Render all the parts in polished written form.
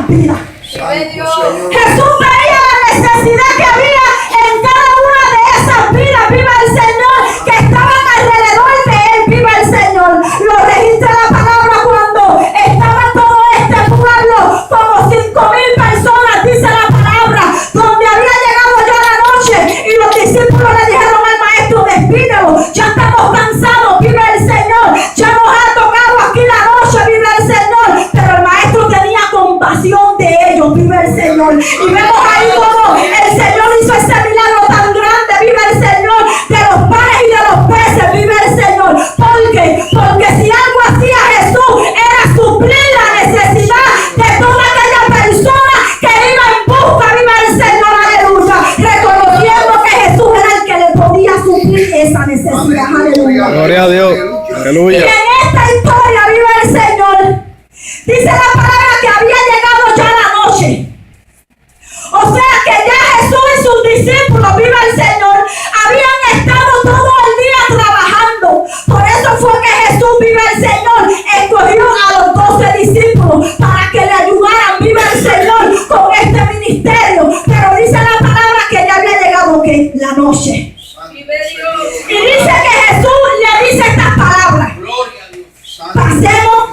vidas. Jesús veía la necesidad que había en cada una de esas vidas, viva el Señor, que estaban alrededor de él, viva el Señor. Lo registra la palabra cuando estaba todo este pueblo, como 5,000 personas, dice la palabra, donde había llegado ya la noche y los discípulos le dijeron al maestro, despídelo, ya estamos cansados, viva el Señor, ya nos ha tocado aquí la noche, viva el Señor. Pero el maestro tenía compasión de ellos, viva el Señor. Y vemos ahí como el Señor hizo ese milagro tan grande, viva el Señor, de los panes y de los peces, viva el Señor. ¿Por qué? Porque si algo hacía Jesús era suplir la necesidad de toda aquella persona que iba en busca, viva el Señor, aleluya, reconociendo que Jesús era el que le podía suplir esa necesidad, aleluya. Gloria a Dios, aleluya. Y en esta historia, viva el Señor, dice la palabra que había llegado ya la noche. O sea que ya Jesús y sus discípulos, viva el Señor, habían estado todo el día trabajando. Por eso fue que Jesús, viva el Señor, escogió a los 12 discípulos para que le ayudaran, viva el Señor, con este ministerio. Pero dice la palabra que ya había llegado ¿qué? La noche. Y dice que Jesús le dice estas palabras: pasemos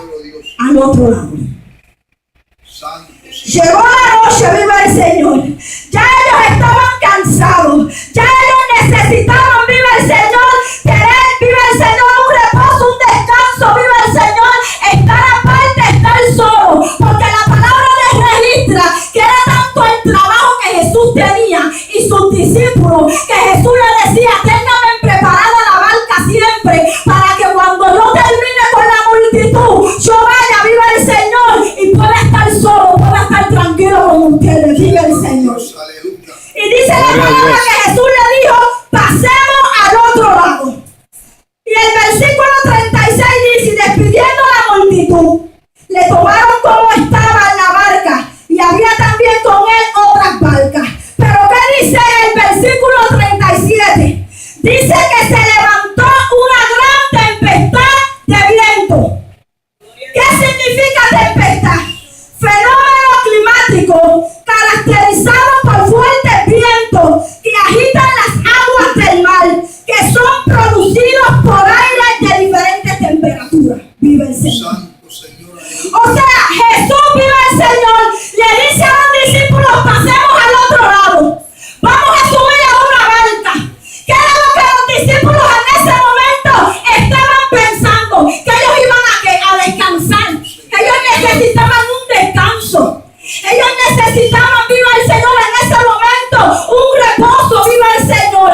al otro lado. Llegó la noche, viva el Señor. Ya ellos estaban cansados. Ya ellos necesitaban, viva el Señor, tener, viva el Señor, un reposo, un descanso, viva el Señor, estar aparte, estar solo. Porque la palabra les registra que era tanto el trabajo que Jesús tenía y sus discípulos, que Jesús le decía: ténganme preparada la barca siempre, para que cuando yo termine con la multitud, yo vaya, viva el Señor, y pueda estar solo, pueda estar tranquilo con ustedes, viva el Señor. Y dice la palabra que Jesús le dijo: pasemos al otro lado. Y el versículo 36 dice: y despidiendo a la multitud, le tomaron como estaba en la barca, y había también con él otras barcas. Pero ¿qué dice el versículo 37? Dice que se levantó una gran tempestad de viento. ¿Qué significa tempestad? Fenómeno climático caracterizado por fuertes vientos que agitan las aguas del mar, que son producidos por aire de diferentes temperaturas. Vive el Señor. O sea, Jesús, viva el Señor, le dice a los discípulos: pasemos al otro lado. Vamos a subir a una barca. ¿Qué era lo que los discípulos en ese momento estaban pensando? Que ellos iban a descansar. Que ellos necesitaban un descanso. Ellos necesitaban, viva el Señor, en ese momento un reposo, viva el Señor.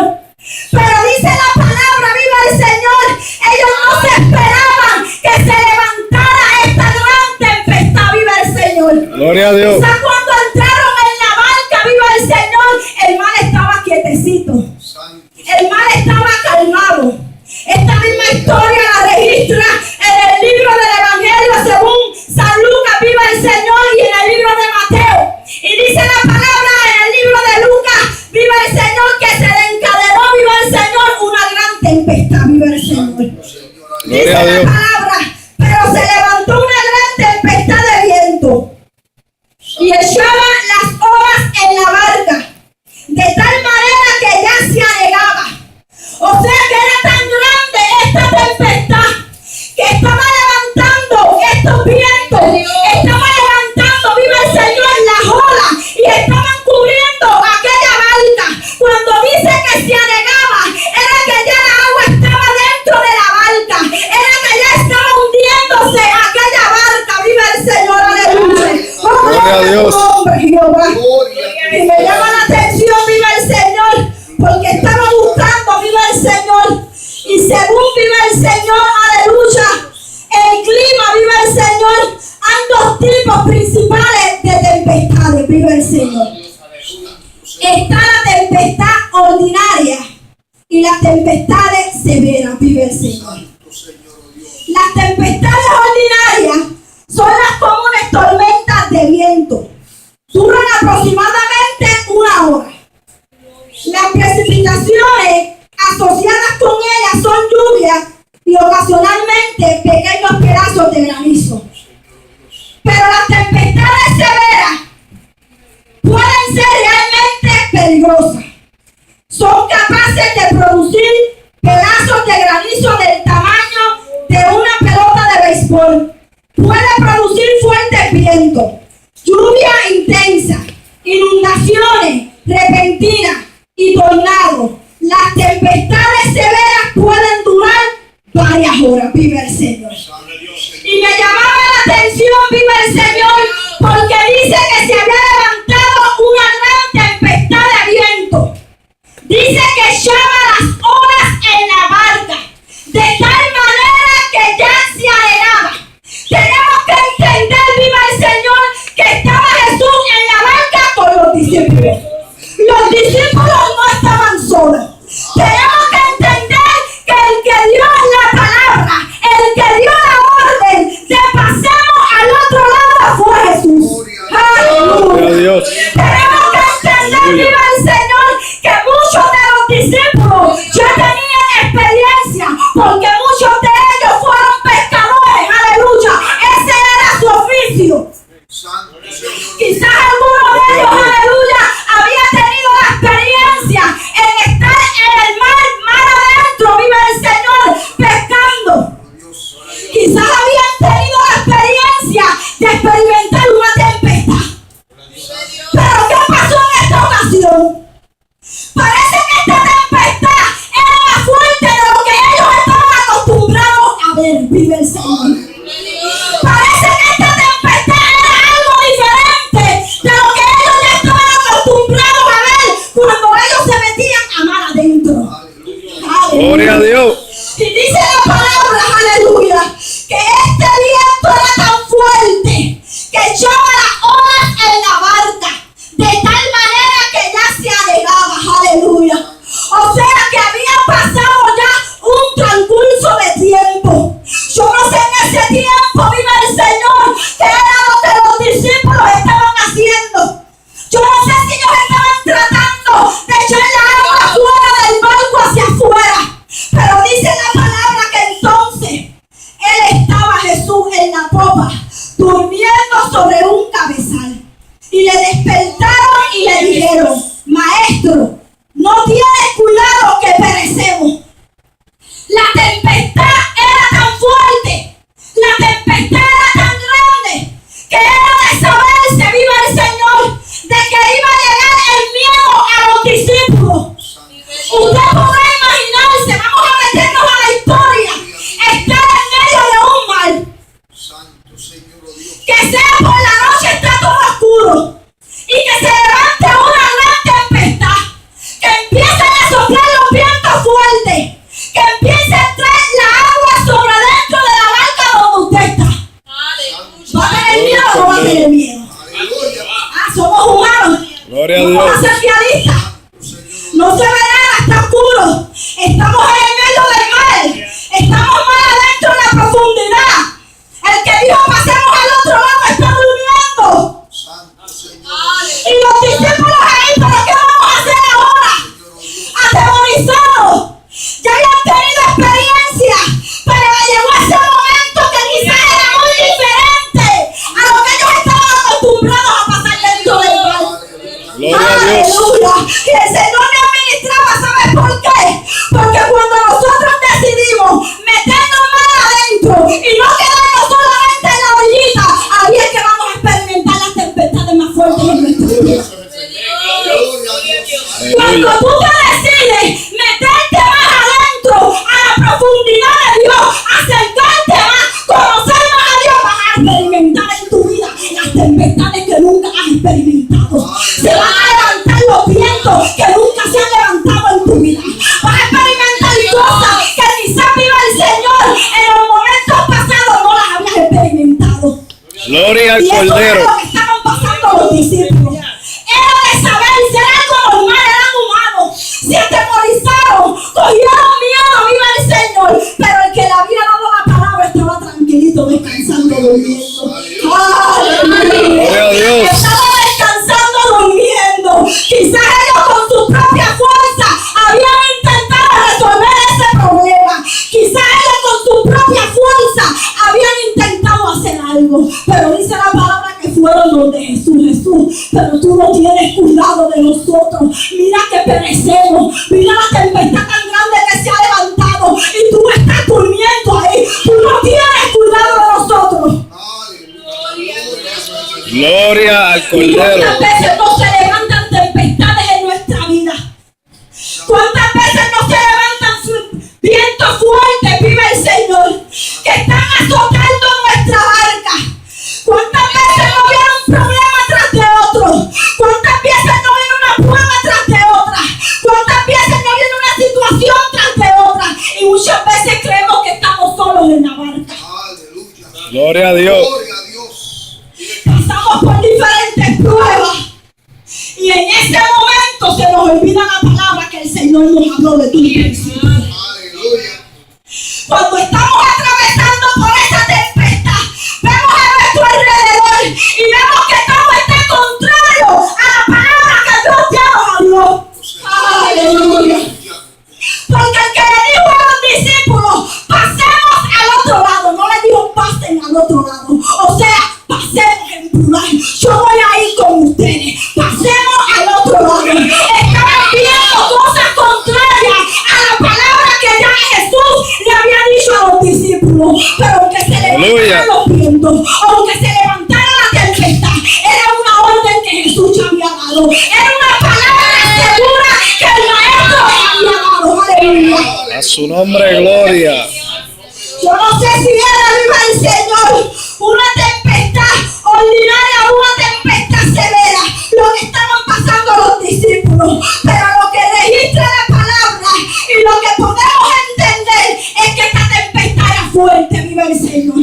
Pero dice la palabra, viva el Señor, ellos no se esperaban que se levantara esta gran tempestad, viva el Señor. Gloria a Dios. Quizás cuando entraron en la barca, viva el Señor, el mar estaba quietecito. El mar estaba calmado. Esta misma historia la registra en el libro del Evangelio según San Lucas, viva el Señor, y en el libro de Mateo. Y dice la palabra en el libro de Lucas, viva el Señor, que se le encadenó, viva el Señor, una gran tempestad, viva el Señor. Dice la palabra: pero se levantó una gran tempestad de viento y echaba las olas en la barca, de tal manera que ya se anegaba. O sea que era tan grande esta tempestad que estaba levantando estos vientos, estaba levantando, viva el Señor, las olas, y estaban cubriendo aquella barca. Cuando dice que se anegaba, era que ya la agua estaba dentro de la barca, era que ya estaba hundiéndose aquella barca, viva el Señor, aleluya. Gloria a Dios. Hombre, Jehová. Y me llama la atención, viva el Señor, porque estaba buscando, viva el Señor, y según viva el Señor, aleluya, el clima, viva el Señor, hay dos tipos principales de tempestades, viva el Señor. Está la tempestad ordinaria y las tempestades severas, viva el Señor. Las tempestades ordinarias son las comunes tormentas de viento. Duran aproximadamente una hora. Las precipitaciones asociadas con ellas son lluvias y ocasionalmente pequeños pedazos de granizo. Pero las tempestades severas peligrosas. Son capaces de producir pedazos de granizo del tamaño de una pelota de béisbol. Puede producir fuertes vientos, lluvia intensa, inundaciones repentinas y tornados. Las tempestades severas pueden durar varias horas. Viva el Señor. Y me llamaba la atención, viva el Señor, porque dice que se había levantado una gran tempestad de viento. Dice que echaba las olas en la barca, de tal manera que ya se anhelaba. Tenemos que entender, viva el Señor, que estaba Jesús en la barca con los discípulos. Los discípulos no estaban solos. Tenemos que entender que el que dio la palabra, el que dio la orden de pasemos al otro lado fue Jesús. Aleluya. Tenemos que entender, viva el Señor, que muchos de los discípulos ya tenían experiencia, porque muchos de ellos fueron pescadores. Aleluya. Ese era su oficio. Quizás alguno de ellos, aleluya, había tenido la experiencia en estar en el mar adentro, viva el Señor, pescando. Quizás habían tenido la experiencia de experimentar una tempestad. Pero ¿qué pasó en esta ocasión? Parece que esta tempestad era más fuerte de lo que ellos estaban acostumbrados a ver, viva el Señor. Parece que esta tempestad era algo diferente de lo que ellos ya estaban acostumbrados a ver cuando ellos se metían a mar adentro. Gloria a Dios. Y dice la palabra, aleluya, que este viento era tan fuerte que echaba las olas en la barca, de tal manera que ya se anegaba, aleluya. O sea que había pasado ya un transcurso de tiempo. Yo no sé en ese tiempo, viva el Señor, que era lo que los discípulos estaban haciendo. Yo no sé si ellos estaban tratando de echar la agua fuera del barco hacia afuera. Pero dice la palabra que entonces él estaba, Jesús, en la popa, durmiendo sobre un cabezal. Y le despertaron y le dijeron: Maestro, no tienes cuidado que perecemos. La tempestad era tan fuerte, la tempestad era tan grande, que era de saberse, viva el Señor, de que iba a llegar el miedo a los discípulos. Usted podrá imaginarse, vamos a meternos a la historia, estar en medio de un mar, que sea por la noche, está todo oscuro, y que se levante una gran tempestad, que empiecen a soplar los vientos fuertes, que empiece a entrar la agua sobre dentro de la barca donde usted está. ¿Va a tener miedo o no va a tener miedo? Somos humanos. Gloria a No vamos a Dios. ser realistas. No se ve nada, está oscuro. Estamos en el medio del mar. Estamos más adentro en la profundidad. El que dijo pasemos al otro lado está durmiendo. Y los discípulos ahí, ¿pero qué vamos a hacer ahora? Atemorizados. Ya habían tenido experiencia, pero llegó ese momento que quizás era muy diferente a lo que ellos estaban acostumbrados a pasar dentro del mar. Gloria a Dios. Aleluya. Y el Señor me administraba, ¿sabes por qué? Porque cuando nosotros decidimos meternos más adentro y no quedarnos solamente en la orillita, ahí es que vamos a experimentar las tempestades más fuertes en nuestra vida. Cuando tú te decides meterte más adentro a la profundidad de Dios, acercarte más, conocer más a Dios, vas a experimentar en tu vida las tempestades que nunca has experimentado. Se van a levantar los vientos que nunca se han levantado en tu vida. Vas a experimentar cosas que quizás, viva el Señor, en los momentos pasados no las habías experimentado. Gloria al Y eso era Cordero. lo que estaban pasando los discípulos. Era de saber, ser algo normal, eran humanos. Se atemorizaron, cogieron miedo, viva el Señor. Pero el que le había dado la palabra estaba tranquilito, descansando, durmiendo. ¡Aleluya! Gloria a Dios. Estaba descansando, durmiendo. Quizás ellos con su propia fuerza habían intentado resolver ese problema. Quizás ellos con su propia fuerza habían intentado hacer algo. Pero dice la palabra que fueron donde Jesús. Jesús, pero tú no tienes cuidado de nosotros. Mira que perecemos, mira la tempestad tan grande que se ha levantado y tú estás durmiendo ahí. Tú no tienes cuidado de nosotros. Gloria al ¿Y Cordero. cuántas veces no se levantan tempestades en nuestra vida? ¿Cuántas veces no se levantan vientos fuertes, vive el Señor, que están azotando nuestra barca? ¿Cuántas veces no viene un problema tras de otro? ¿Cuántas veces no viene una prueba tras de otra? ¿Cuántas veces no viene una situación tras de otra? Y muchas veces creemos que estamos solos en la barca. Gloria a Dios. Pasamos por diferentes pruebas y en ese momento se nos olvida la palabra que el Señor nos habló de tu principio. Cuando estamos atravesando por esa tempestad, vemos a nuestro alrededor y vemos que todo está contrario a la palabra que Dios ya nos habló. Aleluya. Porque el que le dijo a los discípulos, pasemos al otro lado, no le dijo pasen al otro lado. O sea, pasemos en plural. Yo voy a ir con ustedes. Pasemos al otro lado. Estaban viendo cosas contrarias a la palabra que ya Jesús le había dicho a los discípulos. Pero aunque se levantaran los vientos, aunque se levantara la tempestad, era una orden que Jesús ya había dado. Era una palabra segura que el maestro le había dado. Aleluya. A su nombre, gloria. Yo no sé si era, viva el Señor, una tempestad ordinaria o una tempestad severa, lo que estaban pasando los discípulos, pero lo que registra la palabra y lo que podemos entender es que esta tempestad era fuerte, viva el Señor.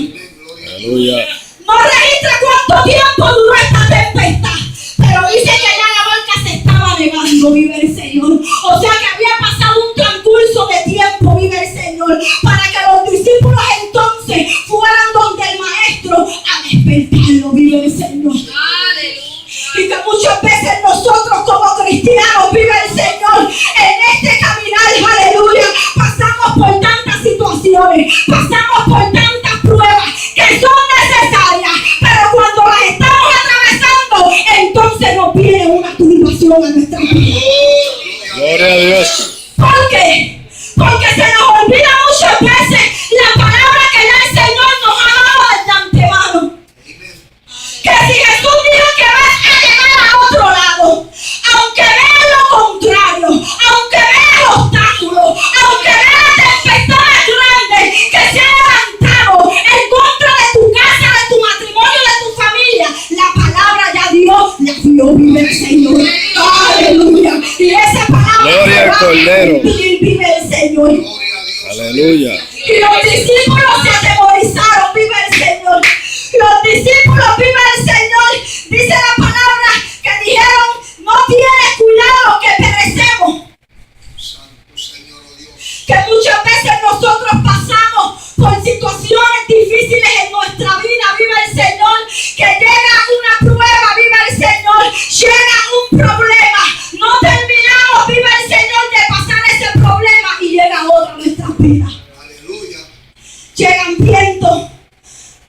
Aleluya. No registra cuánto tiempo duró esta tempestad, pero dice que ya la barca se estaba negando, viva el Señor. O sea que había pasado un transcurso de tiempo, viva el Señor, para que los discípulos entonces fueran donde el maestro a despertarlo, viva el Señor. Y que muchas veces nosotros como cristianos, viva el Señor, en este caminar, aleluya, pasamos por tantas situaciones, pasamos por tantas pruebas que son necesarias, pero cuando las estamos atravesando, entonces nos viene una turbación a nuestra vida. Gloria a Dios. ¿Por qué? Porque se nos olvida muchas veces la palabra que ya el Señor nos ha dado desde antemano. Que si Jesús dijo que vas a llegar al otro lado, aunque veas lo contrario, aunque veas obstáculos, aunque veas tempestades grandes que se han levantado en contra de tu casa, de tu matrimonio, de tu familia, la palabra ya Dios la dio, vive el Señor. Aleluya. Y esa palabra Gloria al Cordero. Vive el Señor. Aleluya. Y los discípulos se atemorizaron, viva el Señor. Los discípulos, viva el Señor. Dice la palabra que dijeron, no tienes cuidado que perecemos. Que muchas veces nosotros pasamos por situaciones difíciles en nuestra vida, viva el Señor. Que llega una prueba, viva el Señor. Llega un problema. No terminamos, viva el Señor, de pasar ese problema y llega otro a nuestras vidas. Llegan vientos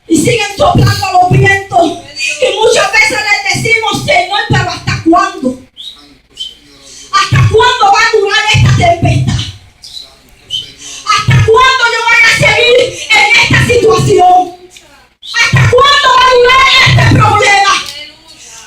y siguen soplando los vientos. Y muchas veces les decimos, Señor, pero ¿hasta cuándo? ¿Hasta cuándo va a durar esta tempestad? ¿Hasta cuándo yo voy a seguir en esta situación? ¿Hasta cuándo va a durar este problema?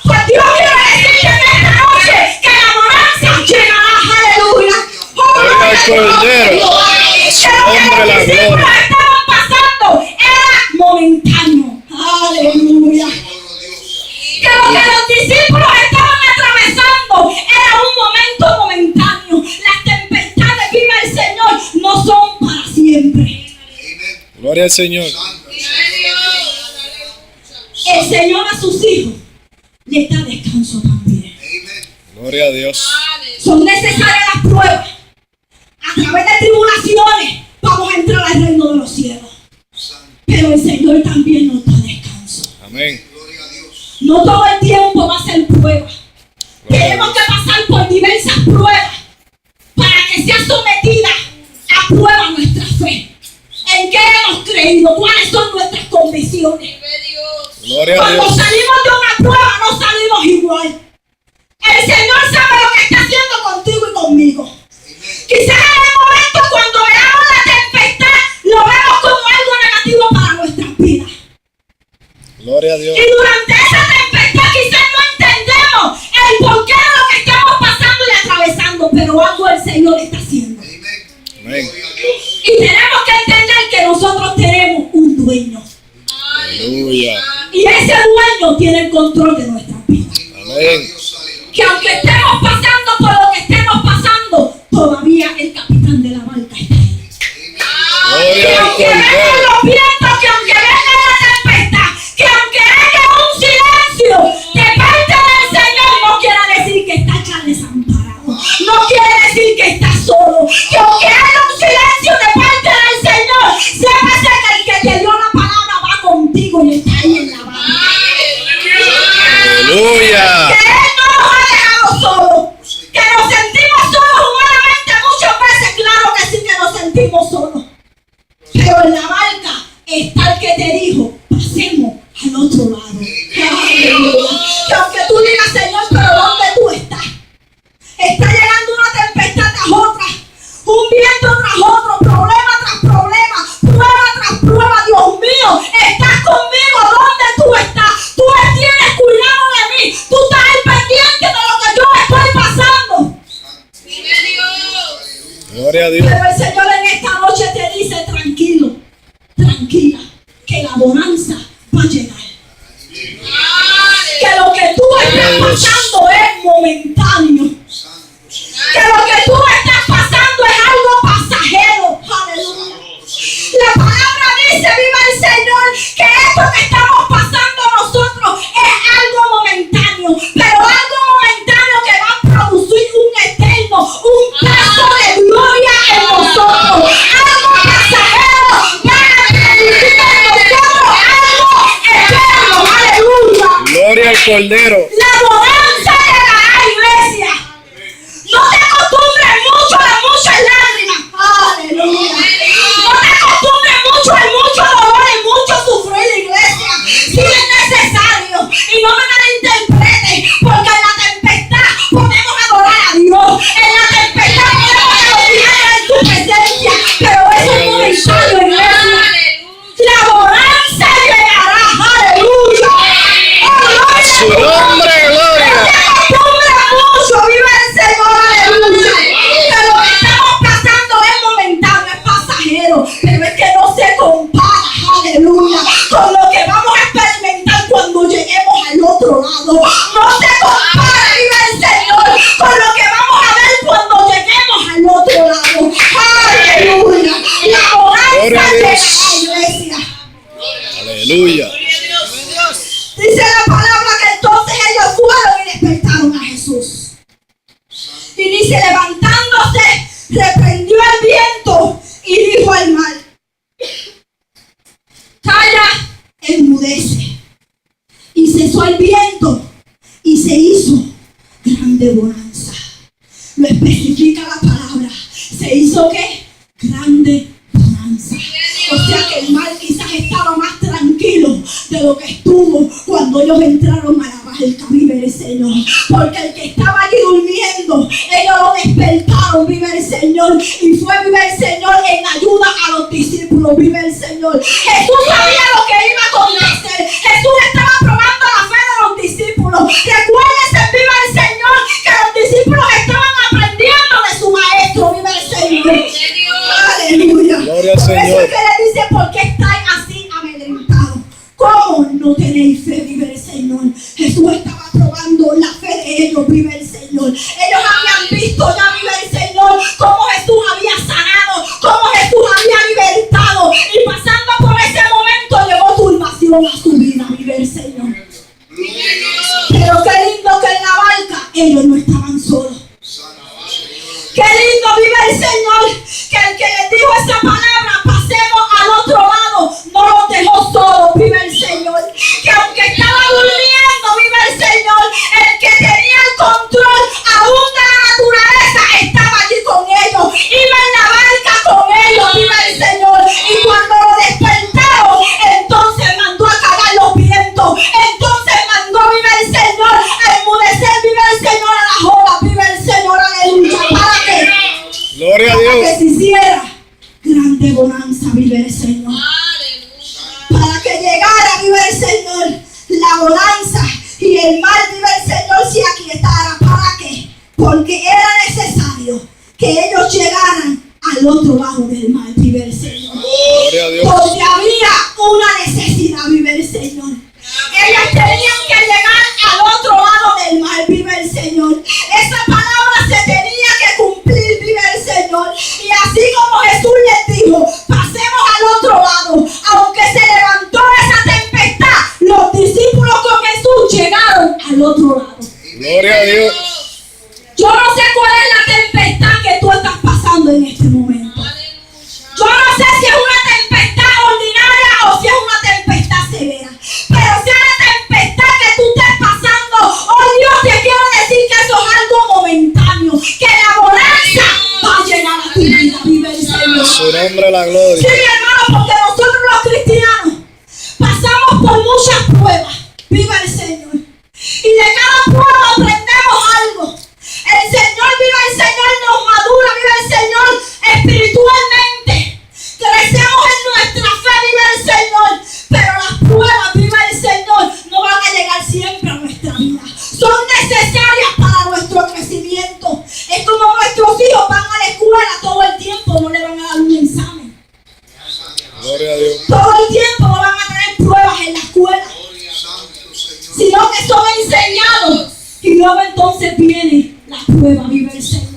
Pues Dios quiere decirte en esta noche que la bonanza llegará. Aleluya. Gloria al Cordero. A su nombre la gloria. Estaban pasando era momentáneo. Aleluya. Que lo que los discípulos estaban atravesando era un momento momentáneo. Las tempestades, viva el Señor, no son para siempre. Gloria al Señor. El Señor a sus hijos les da descanso también. Gloria a Dios. Son necesarias las pruebas. A través de tribulaciones vamos a entrar al reino de los cielos. Pero el Señor también nos da descanso. Amén. No todo el tiempo va a ser prueba. Tenemos que pasar por diversas pruebas para que sea sometida a prueba nuestra fe. ¿En qué hemos creído? ¿Cuáles son nuestras convicciones? Gloria a Cuando Dios. salimos de una prueba no salimos igual. control de nuestras vidas. Amén. Que aunque estemos pasando por lo que estemos pasando, todavía el capitán de la barca está ahí. Que Gloria al aunque vengan Cordero. los vientos, que aunque venga la tempestad, que aunque haya un silencio de parte del Señor, no quiere decir que está ya desamparado. No quiere decir que está solo. Que aunque haya un silencio de parte del Señor, sépase que el que te dio la palabra va contigo y está ahí en la barca. Aleluya. Que Él no nos ha dejado solos. Que nos sentimos solos humanamente muchas veces. Claro que sí que nos sentimos solos. Pero en la barca está el que te dijo, pasemos al otro lado. Aleluya. Que aunque tú digas, Señor, pero ¿dónde tú estás? Está llegando una tempestad tras otra, un viento tras otro, problema tras problema, prueba tras prueba. Dios mío, estás conmigo. ¿Dónde tú estás? Tú me tienes cuidado de mí. Tú estás al pendiente de lo que yo estoy pasando. Gloria a Dios. Pero el Señor en esta noche te dice, tranquilo, tranquila, que la bonanza va a llegar. Que lo que tú estás pasando es momentáneo. Que lo que tú estás pasando es algo pasajero. Aleluya. La palabra dice, viva el Señor, que esto que estamos pasando nosotros es algo momentáneo, pero algo momentáneo que va a producir un eterno, un peso de gloria en nosotros. Algo pasajero va a producir en nosotros algo eterno. Aleluya. Gloria al Cordero. La bonanza llegará, iglesia. No te acostumbres mucho a muchas lágrimas. Aleluya. No te acostumbres mucho a mucho dolor y mucho sufrir, iglesia. Si es necesario. Y no me malinterpretes, porque en la tempestad podemos adorar a Dios. En la tempestad podemos glorificar en su presencia. Pero eso es momentáneo, iglesia. La bonanza llegará. Aleluya. Oh, Su nombre, gloria. mucho, viva el Señor, aleluya. Que lo que estamos pasando es momentáneo, es pasajero, pero es que no se compara, aleluya, con lo que vamos a experimentar cuando lleguemos al otro lado. No se compara, viva el Señor, con lo que vamos a ver cuando lleguemos al otro lado. Aleluya. La bonanza Gloria a Dios. llegará, iglesia. Aleluya. Dice la palabra que entonces ellos fueron y despertaron a Jesús. Y dice, levantándose, reprendió el viento y dijo al mar, calla, enmudece. Y cesó el viento y se hizo grande bonanza. Lo especifica la palabra. ¿Se hizo qué? Grande bonanza. O sea que el mar quizás estaba más tranquilo de lo que estuvo cuando ellos entraron a la barca, vive el Señor. Porque el que estaba allí durmiendo, ellos lo despertaron, vive el Señor. Y fue, vive el Señor, en ayuda a los discípulos, vive el Señor. Jesús sabía lo que iba a acontecer. Jesús estaba probando la fe de los discípulos. Recuérdense, vive el Señor, que los discípulos estaban aprendiendo de su maestro, vive el Señor. Aleluya. Gloria al Por eso Señor. es que le dice, ¿por qué estáis así amedrentados? ¿Cómo no tenéis fe, vive el Señor? Jesús estaba probando la fe de ellos, vive el Señor. Ellos habían visto ya, vive el Señor, cómo Jesús había sanado, cómo Jesús había libertado. Y pasando por ese momento llegó turbación a su vida, vive el Señor. Pero qué lindo que en la barca ellos no estaban solos. Qué lindo, vive el Señor, que el que les dijo esa palabra, pasemos al otro lado, no los dejó solos, vive el Señor. Que aunque estaba durmiendo, vive el Señor, el que tenía el control aún de la naturaleza estaba allí con ellos, iba en la barca con ellos, vive el Señor. Y cuando lo despertaron, entonces mandó a callar los vientos, entonces mandó, vive el Señor, a enmudecer, vive el Señor, a las olas, vive el Señor, aleluya. Gloria a Para Dios. que se hiciera grande bonanza, vive el Señor. Para que llegara, vive el Señor, la bonanza y el mar, vive el Señor, se aquietara. ¿Para qué? Porque era necesario que ellos llegaran al otro lado del mar, vive el Señor. Gloria a Dios. Porque había una necesidad, vive el Señor. Ellos tenían que llegar Gloria a Dios. Yo no sé cuál es la tempestad que tú estás pasando en este momento. Yo no sé si es una tempestad ordinaria o si es una tempestad severa. Pero sea la tempestad que tú estés pasando, hoy Dios te quiere decir que eso es algo momentáneo. Que la bonanza va a llegar a tu vida. Vive el Señor. A su nombre la gloria. Sí, mi hermano, porque nosotros los cristianos pasamos por muchas pruebas. Viva el Señor. Y de cada prueba aprendemos algo. El Señor, viva el Señor, nos madura, viva el Señor espiritualmente. Crecemos en nuestra fe, viva el Señor. Pero las pruebas, viva el Señor, no van a llegar siempre a nuestra vida. Son necesarias para nuestro crecimiento. Es como nuestros hijos van a la escuela todo el tiempo, no le van a dar un examen. Gloria a Dios. Todo el tiempo no van a tener pruebas en la escuela, sino que son enseñados. Y luego entonces viene la prueba, vive el Señor.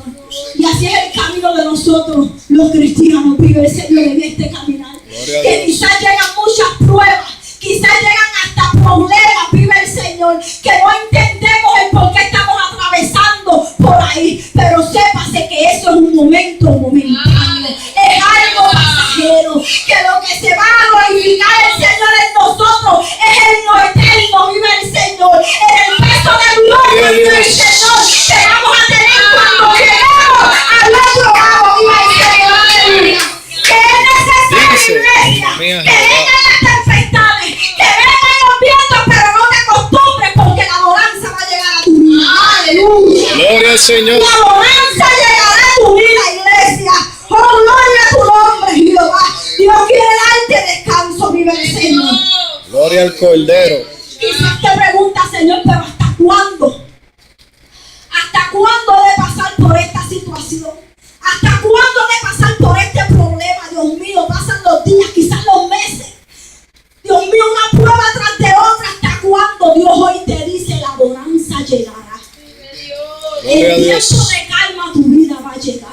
Y así es el camino de nosotros, los cristianos, vive el Señor en este caminar. Que quizás llegan muchas pruebas, quizás llegan hasta problemas, vive el Señor, que no entendemos el por qué estamos atravesando por ahí. Pero sépase que eso es un momento momentáneo, es algo pasajero, que lo que se va a glorificar el Señor en nosotros es en lo eterno, vive el Señor, en el peso de gloria, vive el Señor, que vamos a tener cuando lleguemos al otro lado, vive el Señor. Que es necesario, iglesia, que vengan las tempestades, que vengan los vientos, pero no te acostumbres, porque la bonanza va a llegar a tu vida. Aleluya. Gloria al Señor. La bonanza llegará a tu vida, iglesia. Oh, gloria a tu nombre, Jehová. Dios quiere darte descanso, vive el Señor. Gloria al Cordero. Quizás te preguntas, Señor, pero ¿hasta cuándo? ¿Hasta cuándo he de pasar por esta situación? ¿Hasta cuándo he de pasar por este problema? Dios mío, pasan los días, quizás los meses. Dios mío, una prueba tras de otra. ¿Hasta cuándo? Dios hoy te dice, la bonanza llegará. Gloria a El Dios. tiempo de calma a tu vida va a llegar.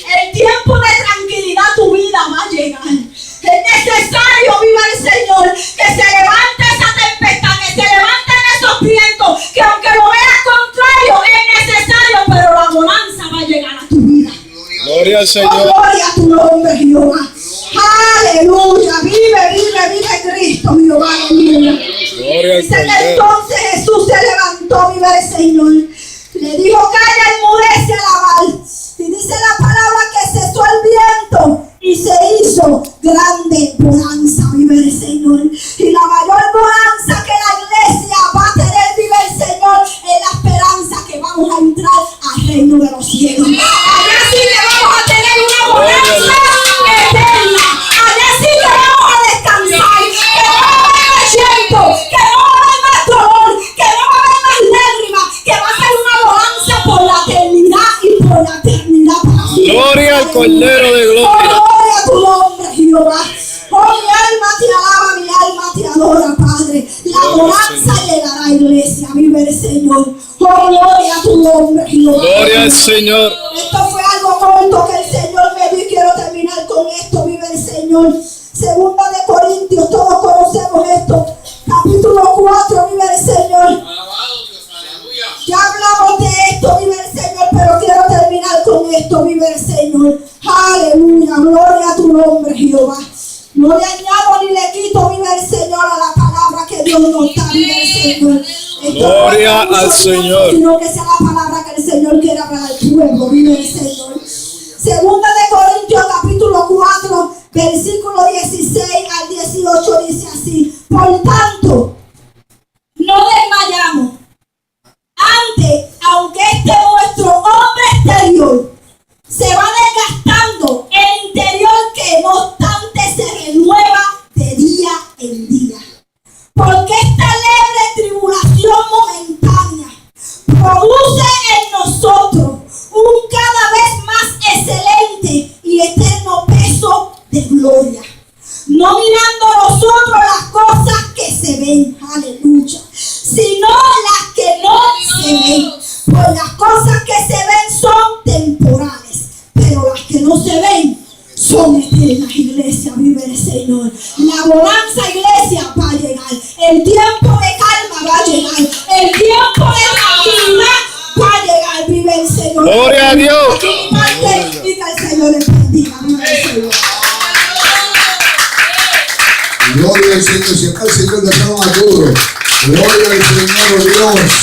El tiempo de tranquilidad a tu vida va a llegar. Es necesario, viva el Señor, que se levante esa tempestad, que se levanten esos vientos, que aunque lo veas contrario, es necesario, pero la bonanza va a llegar a tu vida. Gloria al Señor. Oh, gloria a tu nombre, Jehová. Aleluya. Vive Cristo, Jehová. Aleluya. Gloria al Dice que Cordero. entonces Jesús se levantó, viva el Señor. Le dijo, calla, enmudece a la mar. Y dice la palabra que cesó el viento y se hizo grande bonanza, vive el Señor. Y la mayor bonanza que la iglesia va a tener, vive el Señor, es la esperanza que vamos a entrar al reino de los cielos. Allá sí que vamos a tener una bonanza eterna. Allá sí que vamos a descansar. Que no va a haber más llanto, que no va a haber más dolor, que no va a haber más lágrimas, que va a ser una bonanza por la eternidad y por la eternidad para siempre. Gloria al Cordero de Oh, gloria. gloria a tu nombre, Jehová. Oh, mi alma te alaba, mi alma te adora, Padre. La bonanza llegará, iglesia, vive el Señor. Oh, gloria a tu nombre, Jehová. Gloria al Señor. Esto fue algo corto que el Señor me dio y quiero terminar con esto, vive el Señor. Segunda de Corintios, todos conocemos esto. Capítulo 4, vive el Señor. Ya hablamos de esto, vive el Señor, pero quiero terminar con esto, vive el Señor. Aleluya, gloria a tu nombre, Jehová. No le añado ni le quito, vive el Señor, a la palabra que Dios nos da, vive el Señor. Esto Gloria no es al uso Señor. sino que sea la palabra que el Señor quiere hablar al pueblo, vive el Señor. Segunda de Corintios, capítulo 4, versículo 16 al 18, dice así: por tanto, no desmayamos. Antes, aunque nuestro hombre exterior se va desgastando, el interior que no obstante se renueva de día en día. Porque esta leve tribulación momentánea produce en nosotros un cada vez más excelente y eterno peso de gloria. No mirando nosotros las cosas que se ven, aleluya, sino las que no se ven. Pues las cosas que se ven son temporales, pero las que no se ven son eternas, iglesia, vive el Señor. La bonanza, iglesia, va a llegar. El tiempo de calma va a llegar. El tiempo Gloria a Dios. Y que el Señor les bendiga. Viva el Señor. Gloria al Señor. Si acá el Señor le está maduro. Gloria al Señor Dios.